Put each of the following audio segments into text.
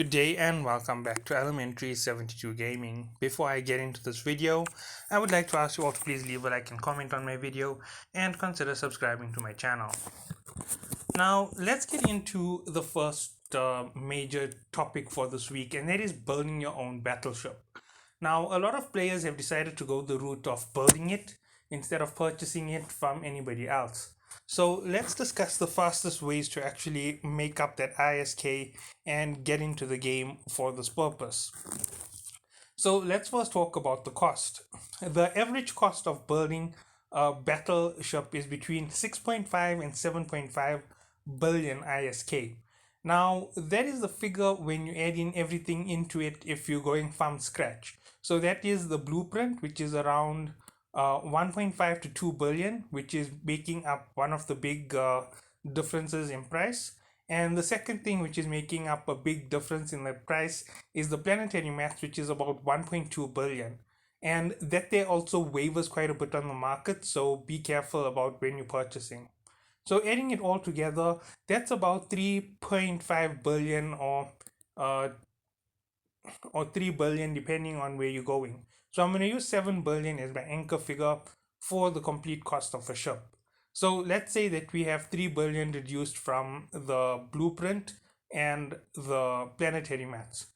Good day and welcome back to Elementary 72 Gaming. Before I get into this video, I would like to ask you all to please leave a like and comment on my video and consider subscribing to my channel. Now, let's get into the first major topic for this week, and that is building your own battleship. Now, a lot of players have decided to go the route of building it instead of purchasing it from anybody else. So let's discuss the fastest ways to actually make up that ISK and get into the game for this purpose. So let's first talk about the cost. The average cost of building a battleship is between 6.5 and 7.5 billion ISK. Now, that is the figure when you add in everything into it if you're going from scratch. So that is the blueprint, which is around 1.5 to 2 billion, which is making up one of the big differences in price. And the second thing which is making up a big difference in the price is the planetary mass, which is about 1.2 billion. And that there also wavers quite a bit on the market, so be careful about when you're purchasing. So adding it all together, that's about 3.5 billion uh, or 3 billion depending on where you're going. So I'm going to use 7 billion as my anchor figure for the complete cost of a ship. So let's say that we have 3 billion reduced from the blueprint and the planetary mats.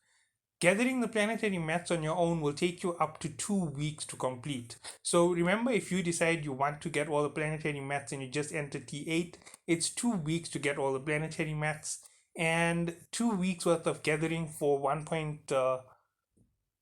Gathering the planetary mats on your own will take you up to 2 weeks to complete. So remember, if you decide you want to get all the planetary mats and you just enter T8, it's 2 weeks to get all the planetary mats and 2 weeks worth of gathering for 1.3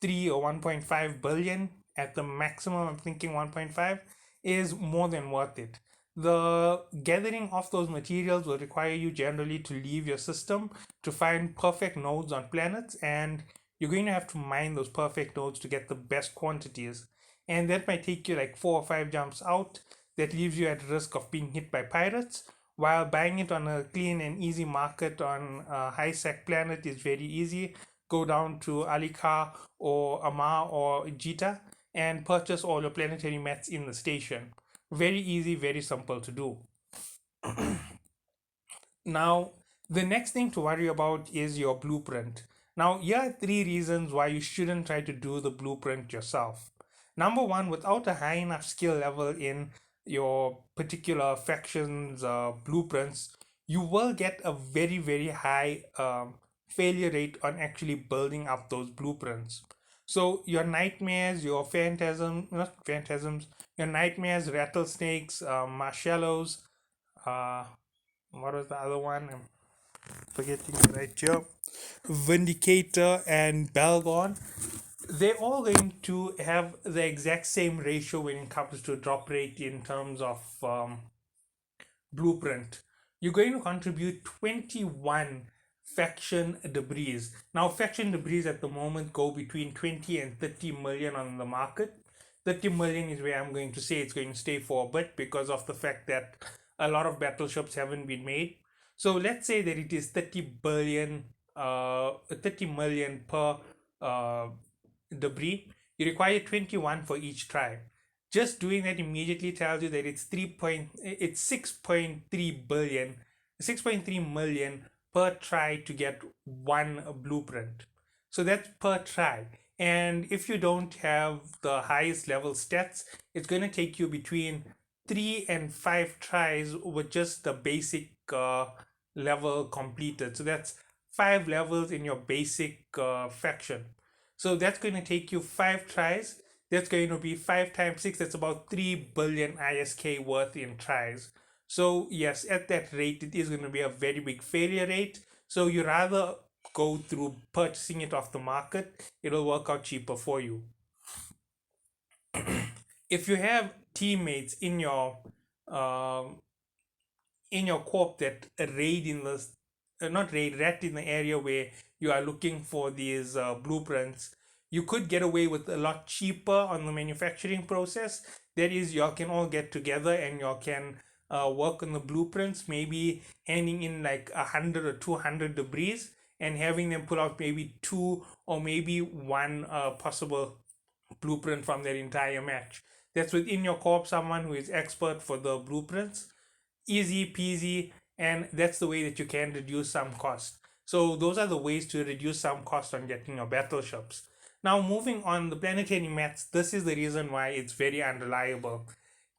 or 1.5 billion at the maximum. I'm thinking 1.5 is more than worth it. The gathering of those materials will require you generally to leave your system to find perfect nodes on planets, and you're going to have to mine those perfect nodes to get the best quantities. And that might take you like 4 or 5 jumps out. That leaves you at risk of being hit by pirates, while buying it on a clean and easy market on a high sec planet is very easy. Go down to Alika or Amar or Jita and purchase all your planetary mats in the station. Very easy, very simple to do. Now, the next thing to worry about is your blueprint. Now, here are 3 reasons why you shouldn't try to do the blueprint yourself. Number one, without a high enough skill level in your particular faction's blueprints, you will get a very, very high failure rate on actually building up those blueprints. So your nightmares, your not phantasms, your nightmares, rattlesnakes, marshmallows, uh, what was the other one? I'm forgetting it right here. Vindicator and Belgon. They're all going to have the exact same ratio when it comes to drop rate in terms of blueprint. You're going to contribute 21 faction debris. Now, faction debris at the moment go between 20 and 30 million on the market. 30 million is where I'm going to say it's going to stay for a bit because of the fact that a lot of battleships haven't been made. So let's say that it is 30 million per debris. You require 21 for each try. Just doing that immediately tells you that it's 6.3 billion, 6.3 million per try to get one blueprint. So that's per try. And if you don't have the highest level stats, it's going to take you between 3 and 5 tries with just the basic level completed. So that's 5 levels in your basic faction. So that's going to take you 5 tries. That's going to be 5 times 6. That's about 3 billion ISK worth in tries. So yes, at that rate, it is going to be a very big failure rate. So you rather go through purchasing it off the market. It'll work out cheaper for you. If you have teammates in your corp that raid in the not raid rat in the area where you are looking for these blueprints, you could get away with a lot cheaper on the manufacturing process. That is, y'all can all get together and y'all can work on the blueprints, maybe handing in like 100 or 200 debris and having them pull out maybe 2 or maybe 1 possible blueprint from their entire match. That's within your corp someone who is expert for the blueprints. Easy peasy, and that's the way that you can reduce some cost. So those are the ways to reduce some cost on getting your battleships. Now moving on, the planetary mats, this is the reason why it's very unreliable.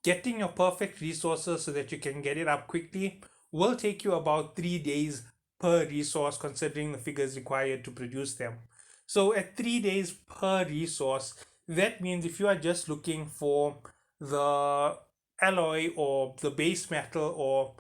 Getting your perfect resources so that you can get it up quickly will take you about 3 days per resource, considering the figures required to produce them. So at 3 days per resource, that means if you are just looking for the alloy or the base metal or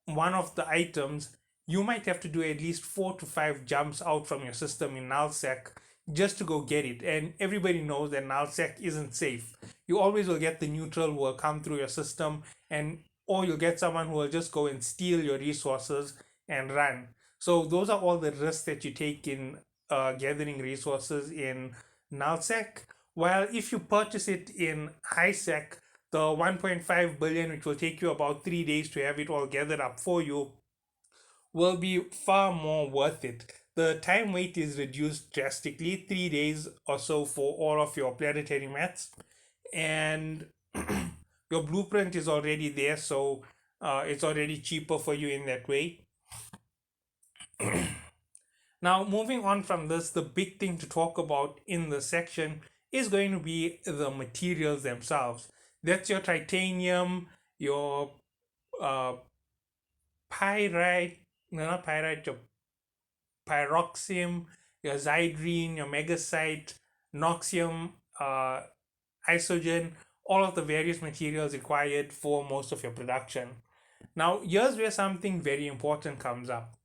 one of the items, you might have to do at least 4 to 5 jumps out from your system in nullsec just to go get it. And everybody knows that nullsec isn't safe. You always will get the neutral who will come through your system, and or you'll get someone who will just go and steal your resources and run. So those are all the risks that you take in gathering resources in nullsec. While if you purchase it in highsec, the 1.5 billion, which will take you about 3 days to have it all gathered up for you, will be far more worth it. The time wait is reduced drastically, 3 days or so for all of your planetary mats, and your blueprint is already there, so it's already cheaper for you in that way. Now, moving on from this, the big thing to talk about in this section is going to be the materials themselves. That's your titanium, your uh, pyrite, no, not pyrite, your pyroxium, your zydrine, your megasite, noxium, isogen, all of the various materials required for most of your production. Now, here's where something very important comes up.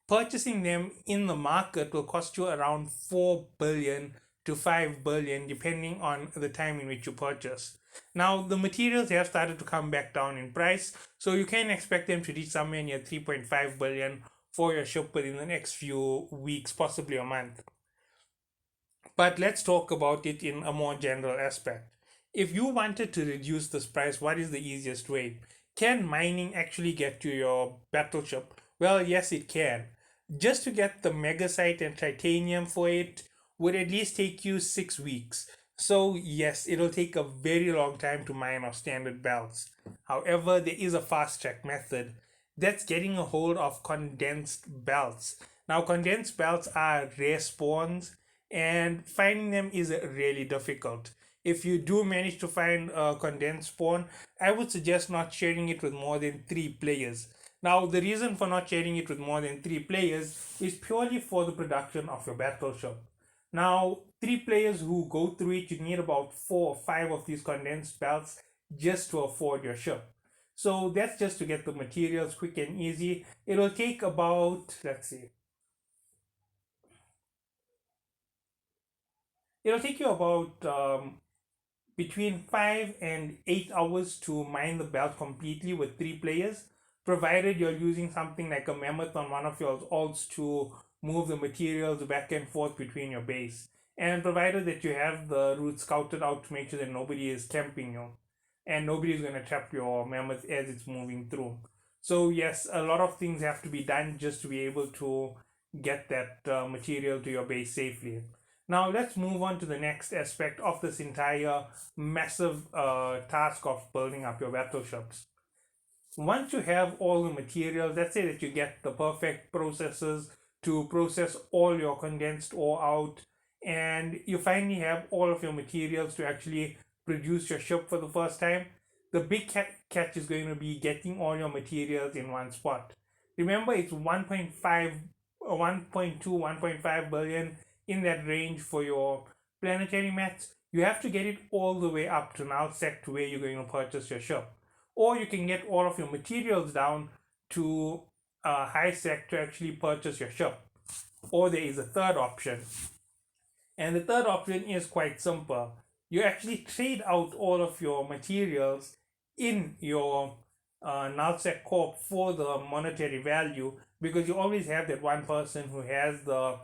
Purchasing them in the market will cost you around 4 billion to 5 billion depending on the time in which you purchase. Now the materials have started to come back down in price, so you can expect them to reach somewhere near 3.5 billion for your ship within the next few weeks, possibly a month. But let's talk about it in a more general aspect. If you wanted to reduce this price, what is the easiest way? Can mining actually get you your battleship? Well, yes, it can. Just to get the megasite and titanium for it would at least take you 6 weeks. So, yes, it'll take a very long time to mine off standard belts. However, there is a fast track method that's getting a hold of condensed belts. Now, condensed belts are rare spawns, and finding them is really difficult. If you do manage to find a condensed spawn, I would suggest not sharing it with more than 3 players. Now, the reason for not sharing it with more than 3 players is purely for the production of your battleship. Now, 3 players who go through it, you need about 4 or 5 of these condensed belts just to afford your ship. So that's just to get the materials quick and easy. It'll take about, let's see, it'll take you about between 5 and 8 hours to mine the belt completely with 3 players, provided you're using something like a mammoth on one of your alts to move the materials back and forth between your base, and provided that you have the route scouted out to make sure that nobody is camping you and nobody is going to trap your mammoth as it's moving through. So yes, a lot of things have to be done just to be able to get that material to your base safely. Now let's move on to the next aspect of this entire massive task of building up your battleships. Once you have all the materials, let's say that you get the perfect processes to process all your condensed ore out, and you finally have all of your materials to actually produce your ship for the first time, the big catch is going to be getting all your materials in one spot. Remember, it's 1.5, 1.2, 1.5 billion in that range for your planetary mats. You have to get it all the way up to nullsec to where you're going to purchase your ship, or you can get all of your materials down to high sec to actually purchase your ship. Or there is a third option, and the third option is quite simple. You actually trade out all of your materials in your nullsec corp for the monetary value, because you always have that one person who has the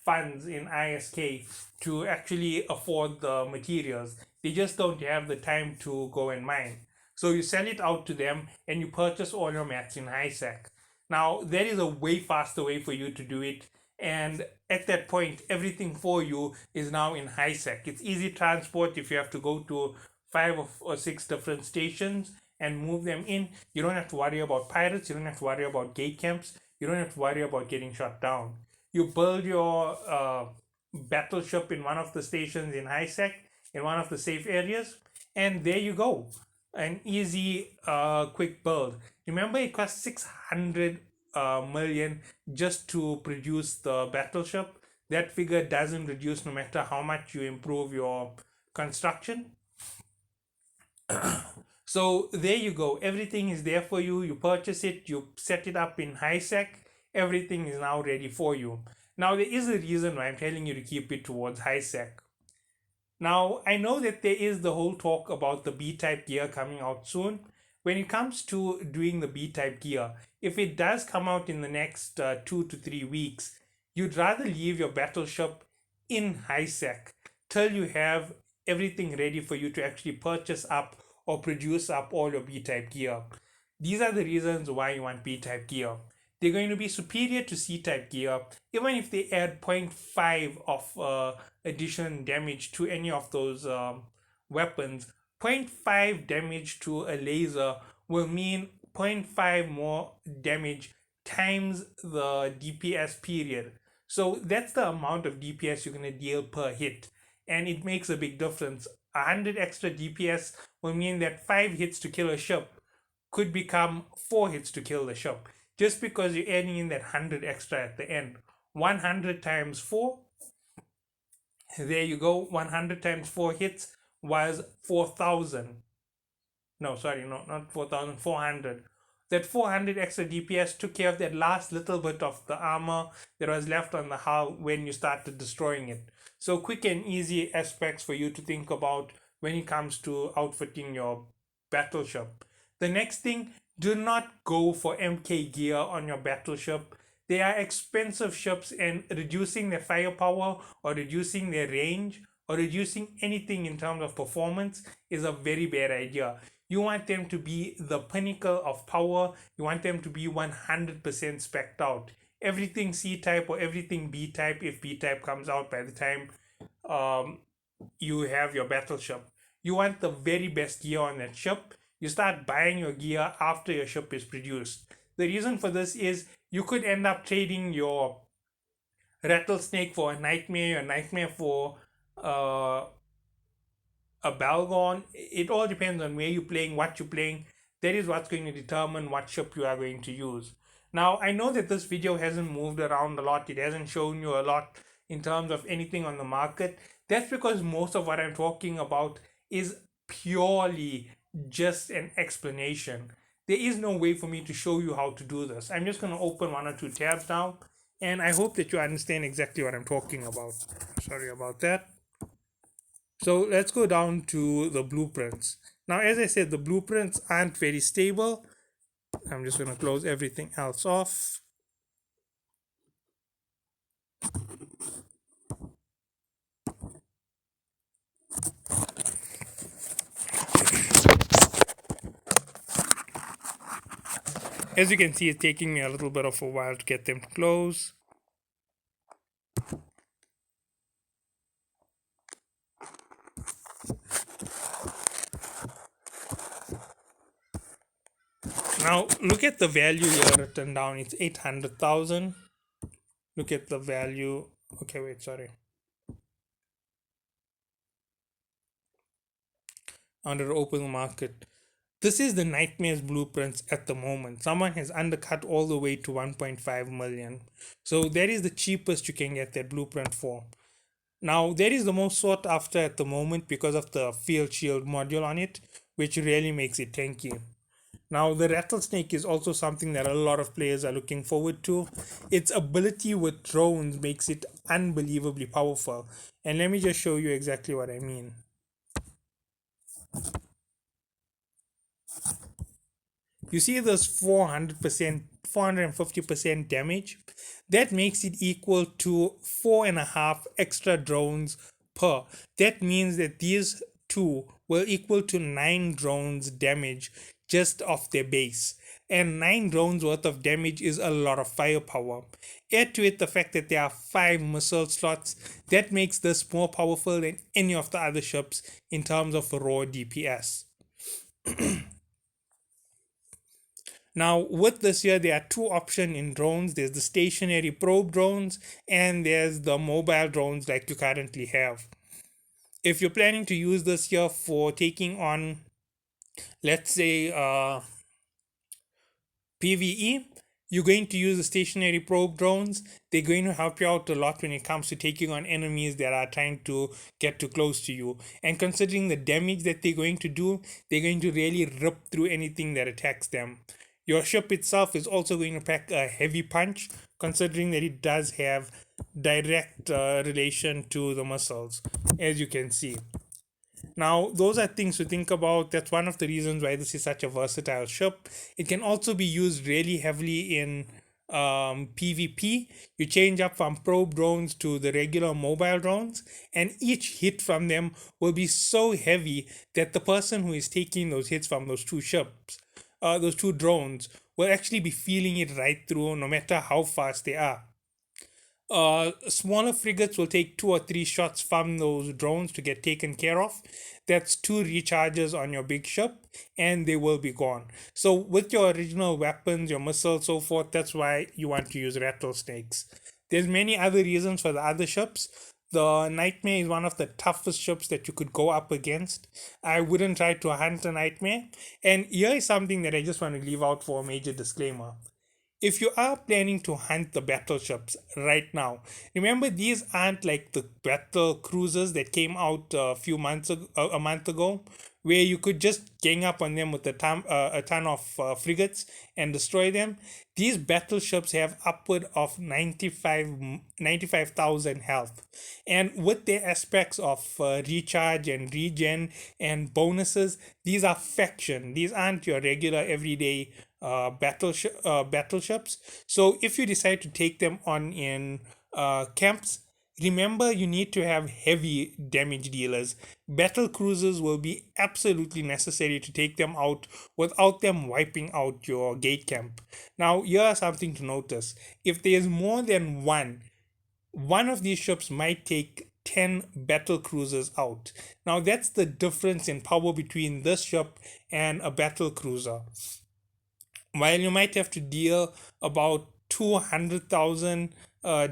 funds in ISK to actually afford the materials. They just don't have the time to go and mine. So you sell it out to them and you purchase all your mats in HiSec. Now, there is a way faster way for you to do it. And at that point, everything for you is now in HiSec. It's easy transport if you have to go to 5 or 6 different stations and move them in. You don't have to worry about pirates. You don't have to worry about gate camps. You don't have to worry about getting shut down. You build your battleship in one of the stations in high sec, in one of the safe areas, and there you go, an easy quick build. Remember, it cost 600 million just to produce the battleship. That figure doesn't reduce no matter how much you improve your construction. So there you go. Everything is there for you. You purchase it, you set it up in high sec. Everything is now ready for you. Now there is a reason why I'm telling you to keep it towards high sec. Now, I know that there is the whole talk about the B type gear coming out soon. When it comes to doing the B type gear, if it does come out in the next 2 to 3 weeks, you'd rather leave your battleship in high sec till you have everything ready for you to actually purchase up or produce up all your B type gear. These are the reasons why you want B type gear. They're going to be superior to C type gear, even if they add zero point 0.5 of addition damage to any of those weapons. Zero point 0.5 damage to a laser will mean zero point 0.5 more damage times the DPS period. So that's the amount of DPS you're going to deal per hit, and it makes a big difference. 100 extra DPS will mean that 5 hits to kill a ship could become 4 hits to kill the ship, just because you're adding in that 100 extra at the end. 100 times 4, there you go. 100 times 4 hits was 4,000. No, sorry, no, not 4,000, 400. That 400 extra DPS took care of that last little bit of the armor that was left on the hull when you started destroying it. So quick and easy aspects for you to think about when it comes to outfitting your battleship. The next thing, do not go for MK gear on your battleship. They are expensive ships, and reducing their firepower or reducing their range or reducing anything in terms of performance is a very bad idea. You want them to be the pinnacle of power. You want them to be 100% specced out. Everything C type or everything B type, if B type comes out by the time um, you have your battleship. You want the very best gear on that ship. You start buying your gear after your ship is produced. The reason for this is you could end up trading your rattlesnake for a nightmare for uh, a Balgon. It all depends on where you're playing, what you're playing. That is what's going to determine what ship you are going to use. Now, I know that this video hasn't moved around a lot. It hasn't shown you a lot in terms of anything on the market. That's because most of what I'm talking about is purely just an explanation. There is no way for me to show you how to do this. I'm just going to open 1 or 2 tabs now, and I hope that you understand exactly what I'm talking about. Sorry about that. So let's go down to the blueprints. Now, as I said, the blueprints aren't very stable. I'm just going to close everything else off. As you can see, it's taking me a little bit of a while to get them to close. Now, look at the value here written down. It's 800,000. Look at the value. Okay, wait, sorry. Under open market. This is the Nightmares blueprints at the moment. Someone has undercut all the way to 1.5 million. So that is the cheapest you can get that blueprint for. Now, that is the most sought after at the moment because of the field shield module on it, which really makes it tanky. Now, the rattlesnake is also something that a lot of players are looking forward to. Its ability with drones makes it unbelievably powerful. And let me just show you exactly what I mean. You see this 400%, 450% damage? That makes it equal to 4.5 extra drones per. That means that these two will equal to 9 drones damage just off their base. And 9 drones worth of damage is a lot of firepower. Add to it the fact that there are 5 missile slots. That makes this more powerful than any of the other ships in terms of raw DPS. Now, with this here, there are two options in drones. There's the stationary probe drones and there's the mobile drones like you currently have. If you're planning to use this here for taking on, let's say, PvE, you're going to use the stationary probe drones. They're going to help you out a lot when it comes to taking on enemies that are trying to get too close to you. And considering the damage that they're going to do, they're going to really rip through anything that attacks them. Your ship itself is also going to pack a heavy punch, considering that it does have direct relation to the missiles, as you can see. Now, those are things to think about. That's one of the reasons why this is such a versatile ship. It can also be used really heavily in PvP. You change up from probe drones to the regular mobile drones, and each hit from them will be so heavy that the person who is taking those hits from those two ships, those two drones, will actually be feeling it right through, no matter how fast they are. Smaller frigates will take 2 or 3 shots from those drones to get taken care of. That's 2 recharges on your big ship, and they will be gone. So, with your original weapons, your missiles, so forth, that's why you want to use rattlesnakes. There's many other reasons for the other ships. The Nightmare is one of the toughest ships that you could go up against. I wouldn't try to hunt a Nightmare. And here is something that I just want to leave out for a major disclaimer. If you are planning to hunt the battleships right now, remember these aren't like the battle cruisers that came out a month ago, where you could just gang up on them with a ton of frigates and destroy them. These battleships have upward of 95,000 health, and with their aspects of recharge and regen and bonuses, these are faction. These aren't your regular everyday battleships. So if you decide to take them on in camps, remember you need to have heavy damage dealers. Battle cruisers will be absolutely necessary to take them out without them wiping out your gate camp. Now, here's something to notice. If there's more than one of these ships might take 10 battle cruisers out. Now, that's the difference in power between this ship and a battle cruiser. While you might have to deal about 200,000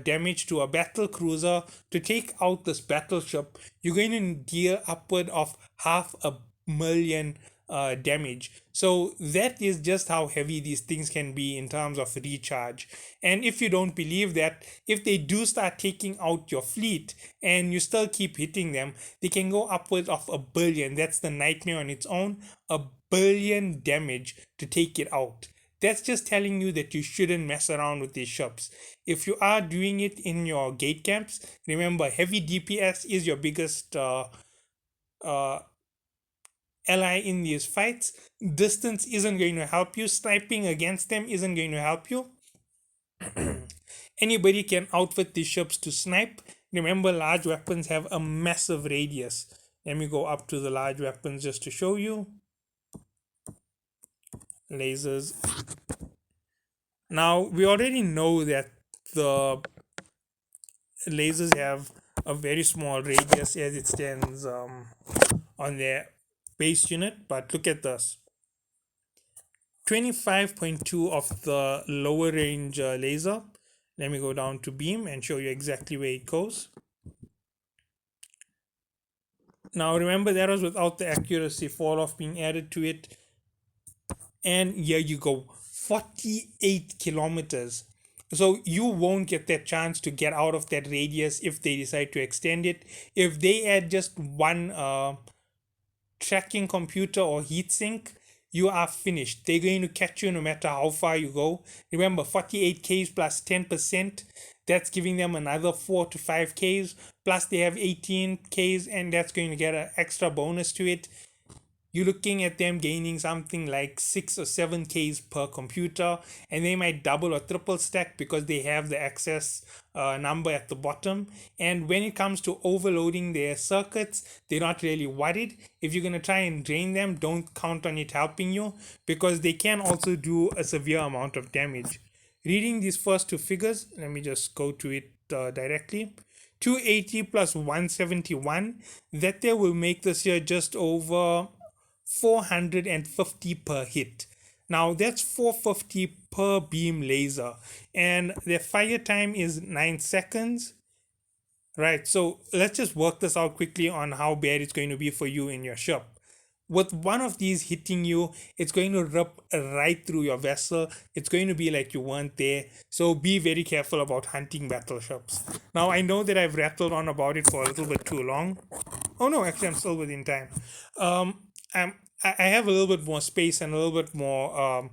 damage to a battle cruiser to take out this battleship, you're going to deal upward of 500,000 damage. So that is just how heavy these things can be in terms of recharge. And if you don't believe that, if they do start taking out your fleet and you still keep hitting them, they can go upwards of 1 billion. That's the Nightmare on its own. 1 billion damage to take it out. That's just telling you that you shouldn't mess around with these ships. If you are doing it in your gate camps, remember heavy DPS is your biggest ally in these fights. Distance isn't going to help you. Sniping against them isn't going to help you. Anybody can outfit these ships to snipe. Remember, large weapons have a massive radius. Let me go up to the large weapons just to show you. Lasers. Now, we already know that the lasers have a very small radius as it stands on their base unit, but look at this. 25.2 of the lower range laser. Let me go down to beam and show you exactly where it goes. Now remember, that was without the accuracy fall off being added to it. And here you go, 48 kilometers. So you won't get that chance to get out of that radius if they decide to extend it. If they add just one tracking computer or heatsink, you are finished. They're going to catch you no matter how far you go. Remember, 48 Ks plus 10%, that's giving them another 4 to 5 Ks. Plus they have 18 Ks, and that's going to get an extra bonus to it. You're looking at them gaining something like 6 or 7 Ks per computer, and they might double or triple stack because they have the access number at the bottom. And when it comes to overloading their circuits, they're not really worried. If you're going to try and drain them, don't count on it helping you, because they can also do a severe amount of damage. Reading these first two figures, let me just go to it directly. 280 plus 171, that there will make this here just over 450 per hit. Now that's 450 per beam laser, and their fire time is 9 seconds. Right, so let's just work this out quickly on how bad it's going to be for you in your ship. With one of these hitting you, it's going to rip right through your vessel. It's going to be like you weren't there. So be very careful about hunting battleships. Now, I know that I've rattled on about it for a little bit too long. Oh no, actually, I'm still within time. Um, I have a little bit more space and a little bit more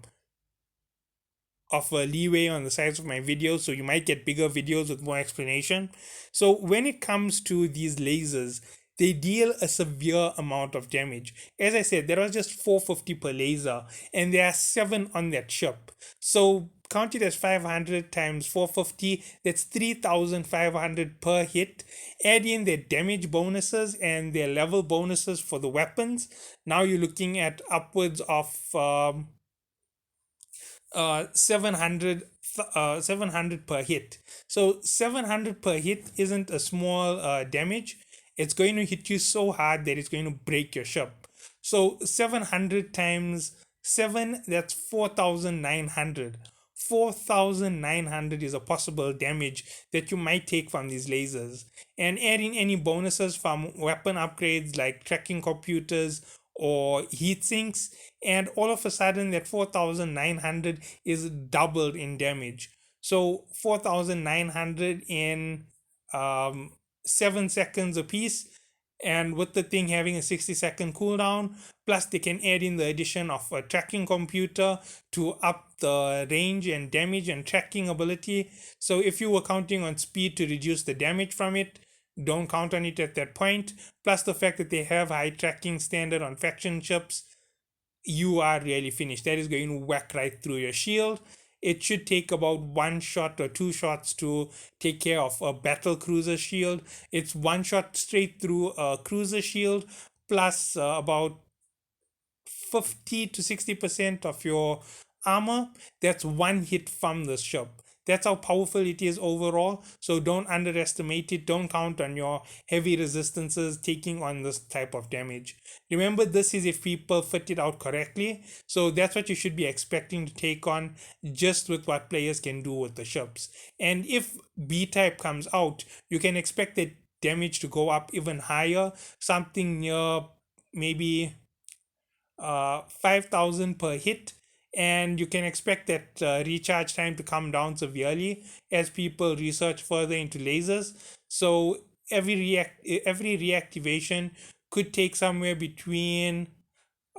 of a leeway on the size of my videos, so you might get bigger videos with more explanation. So when it comes to these lasers, they deal a severe amount of damage. As I said, there are just 450 per laser, and there are 7 on that ship. So count it as 500 times 450, that's 3,500 per hit. Add in their damage bonuses and their level bonuses for the weapons. Now you're looking at upwards of 700 700 per hit. So 700 per hit isn't a small damage. It's going to hit you so hard that it's going to break your ship. So 700 times 7, that's 4,900. 4,900 is a possible damage that you might take from these lasers. And adding any bonuses from weapon upgrades like tracking computers or heat sinks, and all of a sudden that 4,900 is doubled in damage. So 4,900 in 7 seconds a piece, and with the thing having a 60-second cooldown, plus they can add in the addition of a tracking computer to up the range and damage and tracking ability. So if you were counting on speed to reduce the damage from it, don't count on it at that point. Plus the fact that they have high tracking standard on faction ships, you are really finished. That is going to whack right through your shield. It should take about 1 shot or 2 shots to take care of a battle cruiser shield. It's 1 shot straight through a cruiser shield, plus about 50 to 60% of your armor. That's one hit from the ship. That's how powerful it is overall. So don't underestimate it. Don't count on your heavy resistances taking on this type of damage. Remember, this is if people fit it out correctly. So that's what you should be expecting to take on, just with what players can do with the ships. And if B type comes out, you can expect the damage to go up even higher, something near maybe 5,000 per hit, and you can expect that recharge time to come down severely as people research further into lasers. So every reactivation could take somewhere between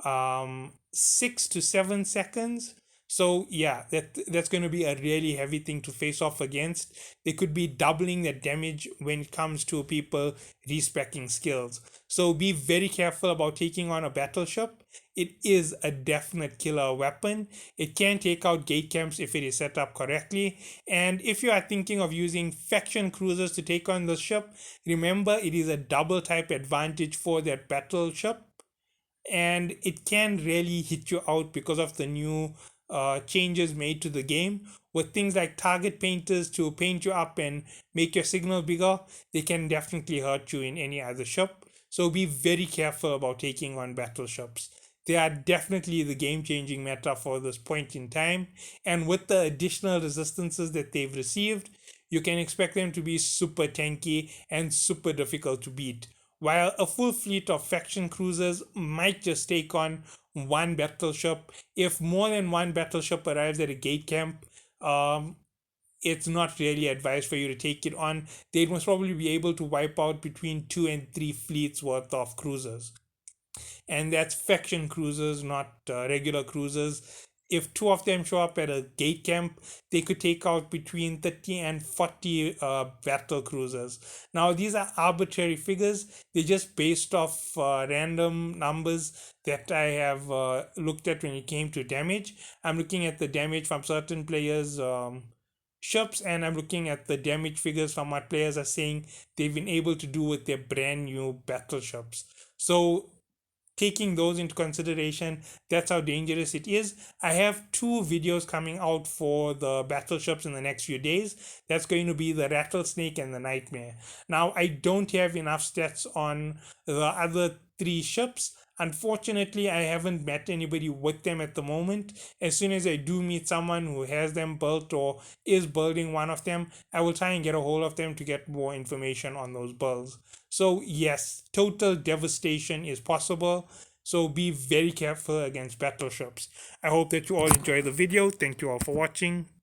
6 to 7 seconds. So yeah, that's going to be a really heavy thing to face off against. They could be doubling the damage when it comes to people respecking skills. So be very careful about taking on a battleship. It is a definite killer weapon. It can take out gate camps if it is set up correctly. And if you are thinking of using faction cruisers to take on the ship, remember it is a double type advantage for that battleship, and it can really hit you out because of the new changes made to the game. With things like target painters to paint you up and make your signal bigger, they can definitely hurt you in any other ship. So be very careful about taking on battleships. They are definitely the game changing meta for this point in time, and with the additional resistances that they've received, you can expect them to be super tanky and super difficult to beat. While a full fleet of faction cruisers might just take on one battleship, if more than one battleship arrives at a gate camp, it's not really advised for you to take it on. They'd most probably be able to wipe out between 2 and 3 fleets worth of cruisers, and that's faction cruisers, not regular cruisers. If 2 of them show up at a gate camp, they could take out between 30 and 40 battle cruisers. Now, these are arbitrary figures. They're just based off random numbers that I have looked at when it came to damage. I'm looking at the damage from certain players' ships, and I'm looking at the damage figures from what players are saying they've been able to do with their brand new battleships. So taking those into consideration, that's how dangerous it is. I have 2 videos coming out for the battleships in the next few days. That's going to be the Rattlesnake and the Nightmare. Now, I don't have enough stats on the other 3 ships. Unfortunately, I haven't met anybody with them at the moment. As soon as I do meet someone who has them built or is building one of them, I will try and get a hold of them to get more information on those builds. So, yes, total devastation is possible. So, be very careful against battleships. I hope that you all enjoy the video. Thank you all for watching. Good